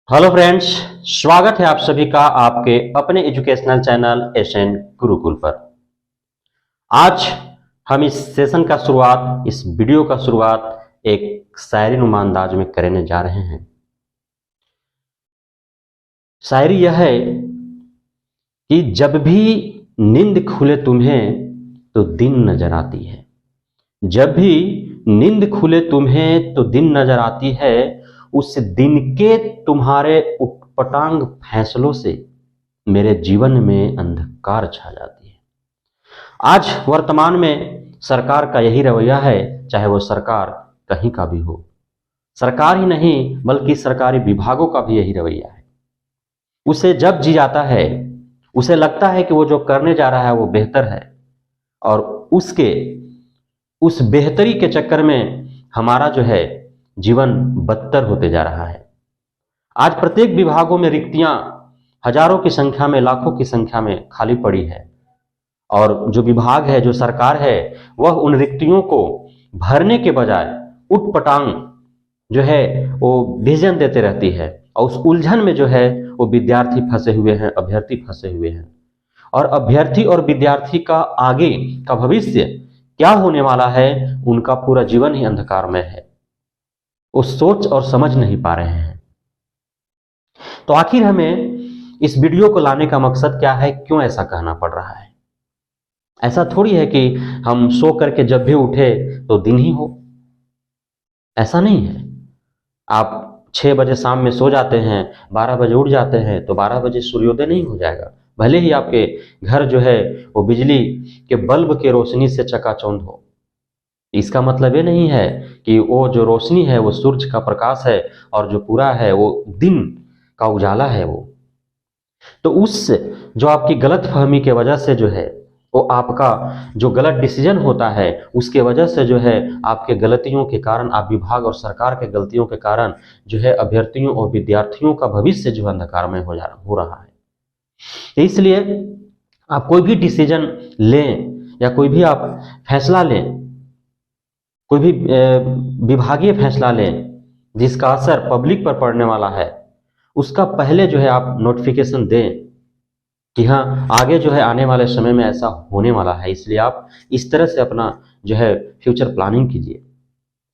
Hello friends, स्वागत है आप सभी का आपके अपने एजुकेशनल चैनल एसएन गुरुकुल पर। आज हम इस सेशन का शुरुआत, इस वीडियो का शुरुआत एक शायरी नुमा अंदाज में करने जा रहे हैं। शायरी यह है कि जब भी नींद खुले तुम्हें तो दिन नजर आती है। जब भी नींद खुले तुम्हें तो दिन नजर आती है। उस दिन के तुम्हारे उटपटांग फैसलों से मेरे जीवन में अंधकार छा जाती है। आज वर्तमान में सरकार का यही रवैया है, चाहे वो सरकार कहीं का भी हो। सरकार ही नहीं बल्कि सरकारी विभागों का भी यही रवैया है। उसे जब जी जाता है, उसे लगता है कि वो जो करने जा रहा है वो बेहतर है, और उसके उस बेहतरी के चक्कर में हमारा जो है जीवन बदतर होते जा रहा है। आज प्रत्येक विभागों में रिक्तियां हजारों की संख्या में, लाखों की संख्या में खाली पड़ी है, और जो विभाग है, जो सरकार है, वह उन रिक्तियों को भरने के बजाय उटपटांग जो है वो विजन देते रहती है, और उस उलझन में जो है वो विद्यार्थी फंसे हुए हैं, अभ्यर्थी फंसे हुए हैं। और अभ्यर्थी और विद्यार्थी का आगे का भविष्य क्या होने वाला है, उनका पूरा जीवन ही अंधकारमय है। वो सोच और समझ नहीं पा रहे हैं। तो आखिर हमें इस वीडियो को लाने का मकसद क्या है, क्यों ऐसा कहना पड़ रहा है? ऐसा थोड़ी है कि हम सो करके जब भी उठे तो दिन ही हो, ऐसा नहीं है। आप 6 बजे शाम में सो जाते हैं, 12 बजे उठ जाते हैं, तो 12 बजे सूर्योदय नहीं हो जाएगा। भले ही आपके घर जो है वो बिजली के बल्ब के रोशनी से चकाचौंध हो, इसका मतलब ये नहीं है कि वो जो रोशनी है वो सूरज का प्रकाश है, और जो पूरा है वो दिन का उजाला है। वो तो उस जो आपकी गलत फहमी के वजह से जो है वो आपका जो गलत डिसीजन होता है, उसके वजह से जो है आपके गलतियों के कारण, आप विभाग और सरकार के गलतियों के कारण जो है अभ्यर्थियों और विद्यार्थियों का भविष्य जो अंधकारमय हो रहा है। तो इसलिए आप कोई भी डिसीजन लें या कोई भी आप फैसला लें, कोई भी विभागीय फैसला लें जिसका असर पब्लिक पर पड़ने वाला है, उसका पहले जो है आप नोटिफिकेशन दें कि हाँ, आगे जो है आने वाले समय में ऐसा होने वाला है। इसलिए आप इस तरह से अपना जो है फ्यूचर प्लानिंग कीजिए।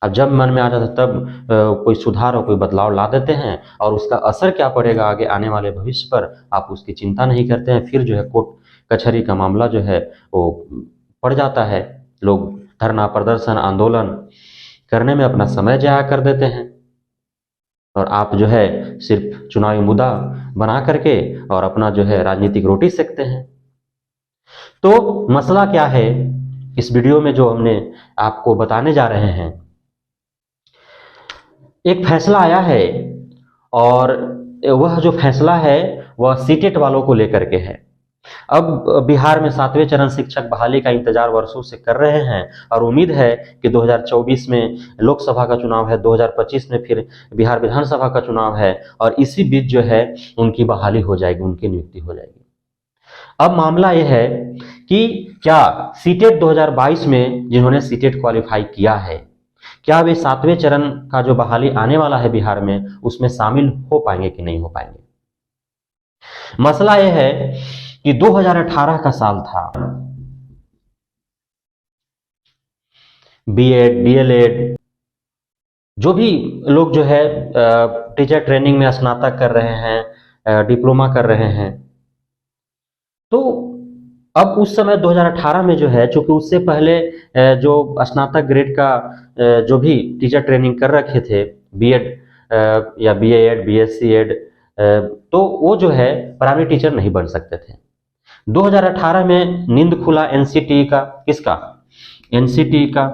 अब जब मन में आ जाता तब कोई सुधार और कोई बदलाव ला देते हैं, और उसका असर क्या पड़ेगा आगे आने वाले भविष्य पर, आप उसकी चिंता नहीं करते हैं। फिर जो है कोर्ट कचहरी का मामला जो है वो पड़ जाता है। लोग धरना, प्रदर्शन, आंदोलन करने में अपना समय जाया कर देते हैं, और आप जो है सिर्फ चुनावी मुद्दा बना करके और अपना जो है राजनीतिक रोटी सेकते हैं। तो मसला क्या है इस वीडियो में जो हमने आपको बताने जा रहे हैं, एक फैसला आया है, और वह जो फैसला है वह सीटेट वालों को लेकर के है। अब बिहार में 7वें चरण शिक्षक बहाली का इंतजार वर्षों से कर रहे हैं, और उम्मीद है कि 2024 में लोकसभा का चुनाव है, 2025 में फिर बिहार विधानसभा का चुनाव है, और इसी बीच जो है उनकी बहाली हो जाएगी, उनकी नियुक्ति हो जाएगी। अब मामला यह है कि क्या सीटेट 2022 में जिन्होंने सीटेट क्वालिफाई किया है, क्या वे 7वें चरण का जो बहाली आने वाला है बिहार में, उसमें शामिल हो पाएंगे कि नहीं हो पाएंगे? मसला यह है कि 2018 का साल था। बीएड, डीएलएड, जो भी लोग जो है टीचर ट्रेनिंग में स्नातक कर रहे हैं, डिप्लोमा कर रहे हैं, तो अब उस समय 2018 में जो है, चूंकि उससे पहले जो स्नातक ग्रेड का जो भी टीचर ट्रेनिंग कर रखे थे, बीएड या बीएड, बीएससी एड, तो वो जो है प्राइमरी टीचर नहीं बन सकते थे। 2018 में नींद खुला एनसीटी का, किसका? एनसीटी का,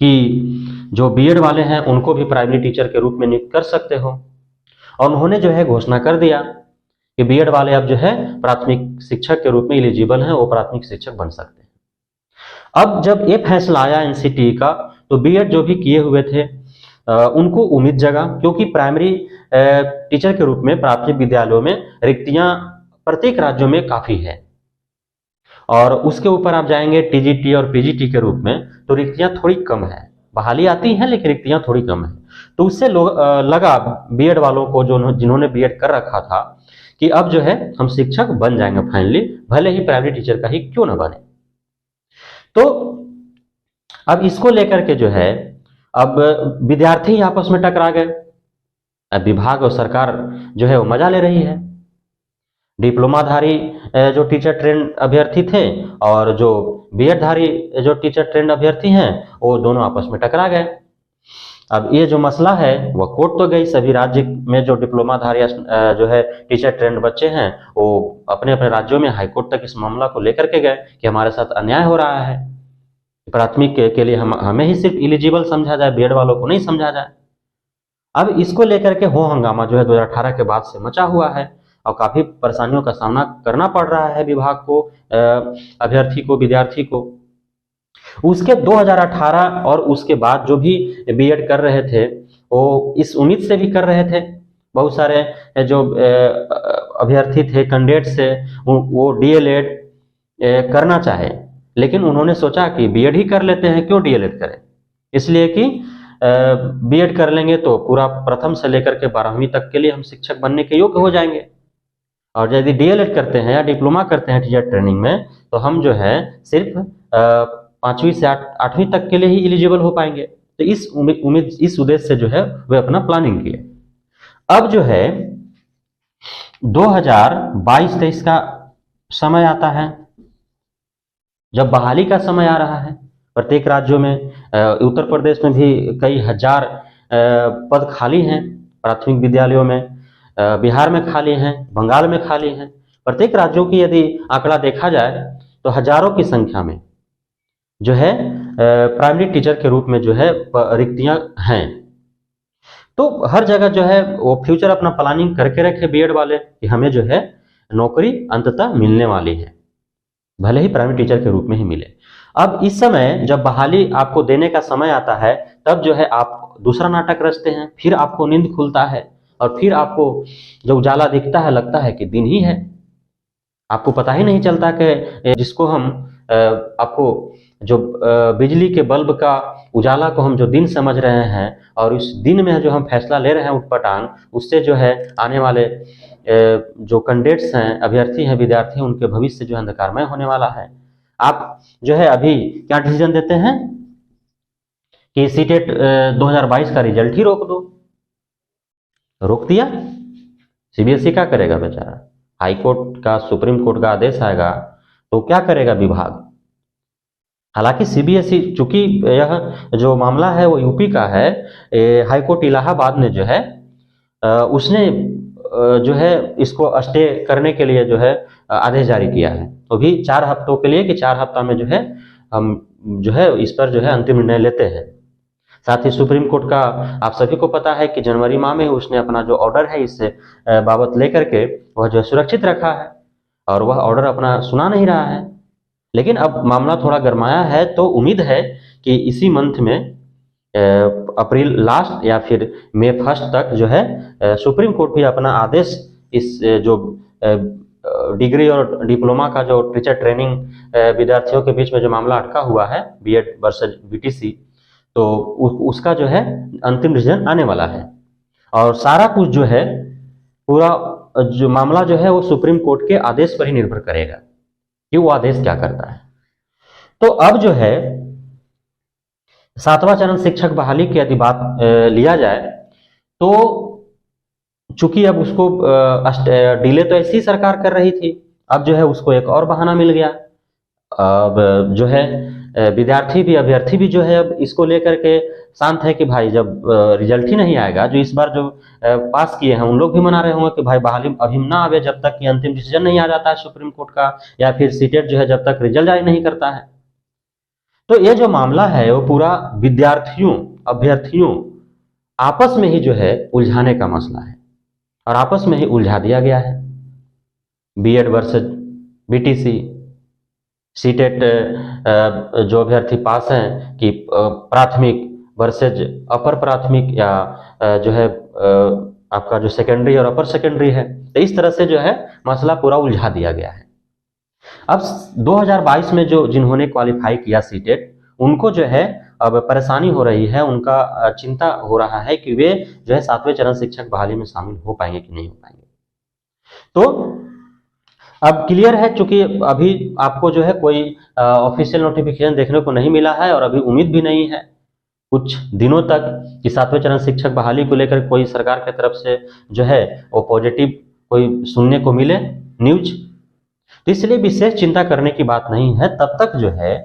कि जो बीएड वाले हैं उनको भी प्राइमरी टीचर के रूप में नियुक्त कर सकते हो, और उन्होंने जो है घोषणा कर दिया कि बीएड वाले अब जो है प्राथमिक शिक्षक के रूप में एलिजिबल हैं, वो प्राथमिक शिक्षक बन सकते हैं। अब जब ये फैसला आया एनसीटी का, तो बीएड जो भी किए हुए थे उनको उम्मीद जगा, क्योंकि प्राइमरी टीचर के रूप में प्राथमिक विद्यालयों में रिक्तियां प्रत्येक राज्यों में काफी है, और उसके ऊपर आप जाएंगे टीजीटी और पीजीटी के रूप में, तो रिक्तियां थोड़ी कम है। बहाली आती है लेकिन रिक्तियां थोड़ी कम है। तो उससे लगा बीएड वालों को, जो जिन्होंने बीएड कर रखा था, कि अब जो है हम शिक्षक बन जाएंगे फाइनली, भले ही प्राइमरी टीचर का ही क्यों ना बने। तो अब इसको लेकर के जो है अब विद्यार्थी ही आपस में टकरा गए। अब विभाग और सरकार जो है वो मजा ले रही है। डिप्लोमाधारी जो टीचर ट्रेंड अभ्यर्थी थे और जो बीएड धारी जो टीचर ट्रेंड अभ्यर्थी हैं, वो दोनों आपस में टकरा गए। अब ये जो मसला है वह कोर्ट तो गई। सभी राज्य में जो डिप्लोमाधारी जो है टीचर ट्रेंड बच्चे हैं, वो अपने अपने राज्यों में हाईकोर्ट तक इस मामला को लेकर के गए कि हमारे साथ अन्याय हो रहा है, प्राथमिक के लिए हमें ही सिर्फ एलिजिबल समझा जाए, बीएड वालों को नहीं समझा जाए। अब इसको लेकर के हो हंगामा जो है 2018 के बाद से मचा हुआ है और काफी परेशानियों का सामना करना पड़ रहा है विभाग को, अभ्यर्थी को, विद्यार्थी को। उसके 2018 और उसके बाद जो भी बीएड कर रहे थे वो इस उम्मीद से भी कर रहे थे, बहुत सारे जो अभ्यर्थी थे, कैंडिडेट से, वो डीएलएड करना चाहे, लेकिन उन्होंने सोचा कि बीएड ही कर लेते हैं, क्यों डीएलएड करें। इसलिए कि बीएड कर लेंगे तो पूरा प्रथम से लेकर के 12वीं तक के लिए हम शिक्षक बनने के योग्य हो जाएंगे, और यदि डीएलएड करते हैं या डिप्लोमा करते हैं टीचर ट्रेनिंग में, तो हम जो है सिर्फ 5वीं से 8वीं तक के लिए ही एलिजिबल हो पाएंगे। तो इस उम्मीद, इस उद्देश्य से जो है वे अपना प्लानिंग किए। अब जो है 2022-23 का समय आता है, जब बहाली का समय आ रहा है। प्रत्येक राज्यों में, उत्तर प्रदेश में भी कई हजार पद खाली हैं प्राथमिक विद्यालयों में, बिहार में खाली हैं, बंगाल में खाली हैं। प्रत्येक राज्यों की यदि आंकड़ा देखा जाए तो हजारों की संख्या में जो है प्राइमरी टीचर के रूप में जो है रिक्तियां हैं। तो हर जगह जो है वो फ्यूचर अपना प्लानिंग करके रखे बीएड वाले कि हमें जो है नौकरी अंततः मिलने वाली है, भले ही प्राइमरी टीचर के रूप में ही मिले। अब इस समय जब बहाली आपको देने का समय आता है, तब जो है आप दूसरा नाटक रचते हैं, फिर आपको नींद खुलता है और फिर आपको जो उजाला दिखता है लगता है कि दिन ही है। आपको पता ही नहीं चलता कि जिसको हम आपको जो बिजली के बल्ब का उजाला को हम जो दिन समझ रहे हैं, और उस दिन में जो हम फैसला ले रहे हैं उठपटांग, उससे जो है आने वाले जो कैंडिडेट्स हैं, अभ्यर्थी हैं, विद्यार्थी हैं, उनके भविष्य जो है अंधकारमय होने वाला है। आप जो है अभी क्या डिसीजन देते हैं कि सीटेट 2022 का रिजल्ट ही रोक दो। रोक दिया, सीबीएसई क्या करेगा बेचारा? हाई कोर्ट का, सुप्रीम कोर्ट का आदेश आएगा तो क्या करेगा विभाग? हालांकि सीबीएसई, चूंकि यह जो मामला है वो यूपी का है, हाई कोर्ट इलाहाबाद ने जो है उसने जो है इसको स्टे करने के लिए जो है आदेश जारी किया है, तो भी 4 हफ्तों के लिए, कि 4 हफ्ता में जो है हम जो है इस पर जो है अंतिम निर्णय लेते हैं। साथ ही सुप्रीम कोर्ट का आप सभी को पता है कि जनवरी माह में उसने अपना जो ऑर्डर है इससे बाबत लेकर के वह जो सुरक्षित रखा है, और वह ऑर्डर अपना सुना नहीं रहा है। लेकिन अब मामला थोड़ा गरमाया है, तो उम्मीद है कि इसी मंथ में अप्रैल लास्ट या फिर मई 1 तक जो है सुप्रीम कोर्ट भी अपना आदेश इस जो डिग्री और डिप्लोमा का जो टीचर ट्रेनिंग विद्यार्थियों के बीच में जो मामला अटका हुआ है, बीएड वर्सेस बीटीसी, तो उसका जो है अंतिम डिसीजन आने वाला है। और सारा कुछ जो है, पूरा जो मामला जो है वो सुप्रीम कोर्ट के आदेश पर ही निर्भर करेगा कि वो आदेश क्या करता है। तो अब जो है 7वां चरण शिक्षक बहाली की यदि बात लिया जाए, तो चूंकि अब उसको डिले तो ऐसी सरकार कर रही थी, अब जो है उसको एक और बहाना मिल गया। अब जो है विद्यार्थी भी, अभ्यर्थी भी जो है अब इसको लेकर के शांत है कि भाई जब रिजल्ट ही नहीं आएगा, जो इस बार जो पास किए हैं उन लोग भी मना रहे होंगे कि भाई बहाली अभी ना आवे जब तक कि अंतिम डिसीजन नहीं आ जाता है सुप्रीम कोर्ट का, या फिर सीटेट जो है जब तक रिजल्ट जारी नहीं करता है। तो ये जो मामला है वो पूरा विद्यार्थियों, अभ्यर्थियों आपस में ही जो है उलझाने का मसला है, और आपस में ही उलझा दिया गया है। बीएड वर्सेस बीटीसी, सीटेट जो अभ्यर्थी पास हैं कि प्राथमिक वर्सेज अपर प्राथमिक, या जो है आपका जो सेकेंडरी और अपर सेकेंडरी है, तो इस तरह से जो है मसला पूरा उलझा दिया गया है। अब 2022 में जो जिन्होंने क्वालिफाई किया सीटेट, उनको जो है अब परेशानी हो रही है, उनका चिंता हो रहा है कि वे जो है 7वें चरण शिक्षक बहाली में शामिल हो पाएंगे कि नहीं हो पाएंगे। तो अब क्लियर है, चूंकि अभी आपको जो है कोई ऑफिशियल नोटिफिकेशन देखने को नहीं मिला है और अभी उम्मीद भी नहीं है कुछ दिनों तक कि 7वें चरण शिक्षक बहाली को लेकर कोई सरकार की तरफ से जो है वो पॉजिटिव कोई सुनने को मिले न्यूज। तो इसलिए विशेष चिंता करने की बात नहीं है। तब तक जो है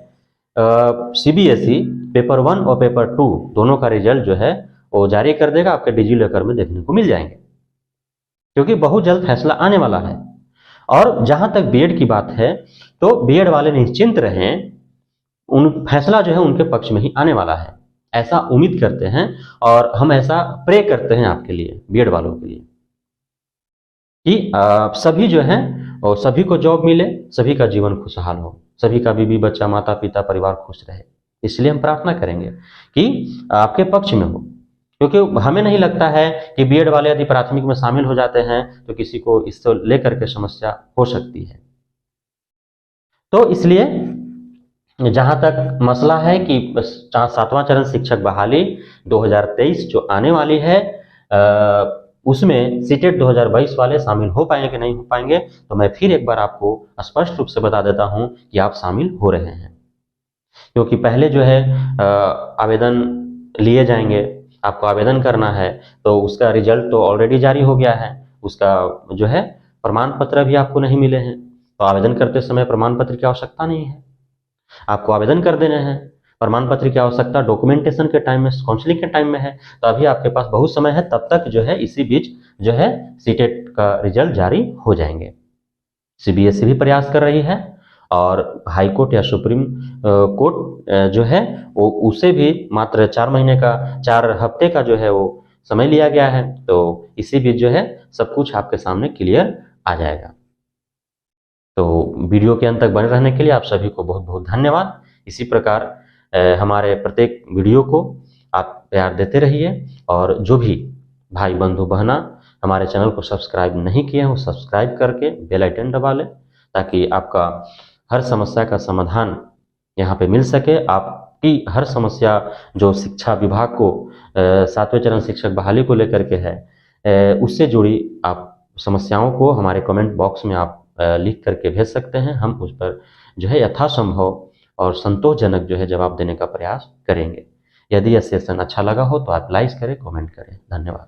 सीबीएसई पेपर 1 और पेपर 2 दोनों का रिजल्ट जो है वो जारी कर देगा, आपके डिजी लॉकर में देखने को मिल जाएंगे, क्योंकि बहुत जल्द फैसला आने वाला है। और जहां तक बीएड की बात है तो बीएड वाले निश्चिंत रहें, उन फैसला जो है उनके पक्ष में ही आने वाला है, ऐसा उम्मीद करते हैं और हम ऐसा प्रे करते हैं आपके लिए, बीएड वालों के लिए, कि सभी जो हैं और सभी को जॉब मिले, सभी का जीवन खुशहाल हो, सभी का बीवी बच्चा माता पिता परिवार खुश रहे। इसलिए हम प्रार्थना करेंगे कि आपके पक्ष में हो, क्योंकि हमें नहीं लगता है कि बीएड वाले यदि प्राथमिक में शामिल हो जाते हैं तो किसी को इसको लेकर के समस्या हो सकती है। तो इसलिए जहां तक मसला है कि 7वां चरण शिक्षक बहाली 2023 जो आने वाली है, उसमें सीटेट 2022 वाले शामिल हो पाएंगे कि नहीं हो पाएंगे, तो मैं फिर एक बार आपको स्पष्ट रूप से बता देता हूं कि आप शामिल हो रहे हैं। क्योंकि पहले जो है आवेदन लिए जाएंगे, आपको आवेदन करना है, तो उसका रिजल्ट तो ऑलरेडी जारी हो गया है, उसका जो है प्रमाण पत्र भी आपको नहीं मिले हैं, तो आवेदन करते समय प्रमाण पत्र की आवश्यकता नहीं है, आपको आवेदन कर देने हैं। प्रमाण पत्र की आवश्यकता डॉक्यूमेंटेशन के टाइम में, काउंसलिंग के टाइम में है, तो अभी आपके पास बहुत समय है। तब तक जो है इसी बीच जो है सीटेट का रिजल्ट जारी हो जाएंगे। सीबीएसई भी प्रयास कर रही है और हाई कोर्ट या सुप्रीम कोर्ट जो है वो उसे भी मात्र 4 हफ्ते का जो है वो समय लिया गया है, तो इसी बीच जो है सब कुछ आपके सामने क्लियर आ जाएगा। तो वीडियो के अंत तक बने रहने के लिए आप सभी को बहुत बहुत धन्यवाद। इसी प्रकार हमारे प्रत्येक वीडियो को आप प्यार देते रहिए, और जो भी भाई बंधु बहना हमारे चैनल को सब्सक्राइब नहीं किए हैं वो सब्सक्राइब करके बेल आइकन दबा लें, ताकि आपका हर समस्या का समाधान यहाँ पे मिल सके। आपकी हर समस्या जो शिक्षा विभाग को 7वें चरण शिक्षक बहाली को लेकर के है, उससे जुड़ी आप समस्याओं को हमारे कमेंट बॉक्स में आप लिख करके भेज सकते हैं। हम उस पर जो है यथासंभव और संतोषजनक जो है जवाब देने का प्रयास करेंगे। यदि यह सेशन अच्छा लगा हो तो आप लाइक करें, कमेंट करें। धन्यवाद।